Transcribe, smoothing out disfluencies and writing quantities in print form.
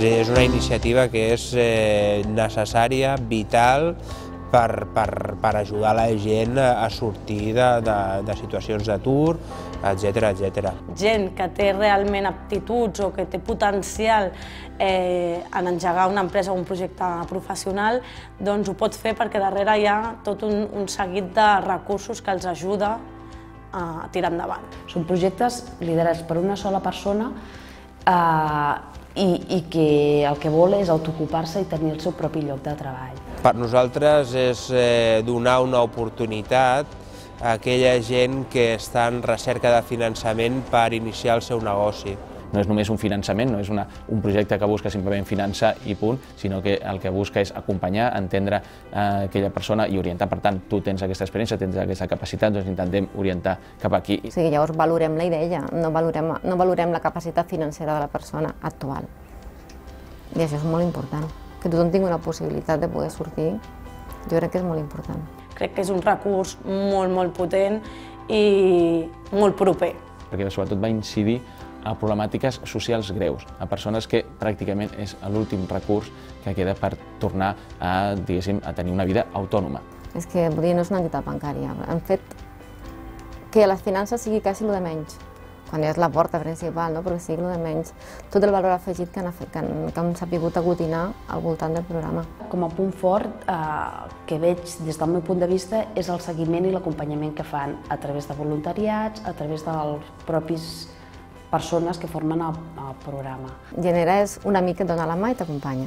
És una iniciativa que és necessària, vital, per ajudar la gent a sortir de situacions d'atur, etc. Gent que té realment aptituds o que té potencial en engegar una empresa o un projecte professional, doncs ho pot fer perquè darrere hi ha tot un seguit de recursos que els ajuda a tirar endavant. Són projectes liderats per una sola persona i que el que vol és autoocupar-se i tenir el seu propi lloc de treball. Per nosaltres és donar una oportunitat a aquella gent que està en recerca de finançament per iniciar el seu negoci. No és només un finançament, no és un projecte que busca simplement finançar i punt, sinó que el que busca és acompanyar, entendre aquella persona i orientar. Per tant, tu tens aquesta experiència, tens aquesta capacitat, doncs intentem orientar cap aquí. O sigui, llavors valorem la idea, no valorem la capacitat financera de la persona actual. I això és molt important. Que tothom tingui una possibilitat de poder sortir, jo crec que és molt important. Crec que és un recurs molt potent i molt proper. Perquè sobretot va incidir a problemàtiques socials greus, a persones que pràcticament és l'últim recurs que queda per tornar a, diguéssim, a tenir una vida autònoma. És que no és una entitat bancària, han fet que les finances sigui quasi el de menys, quan ja és la porta principal, però que sigui el de menys, tot el valor afegit que han sabut aglutinar al voltant del programa. Com a punt fort que veig des del meu punt de vista és el seguiment i l'acompanyament que fan a través de voluntariats, a través dels propis persones que formen el programa. Genera és un amic que et dona la mà i t'acompanya.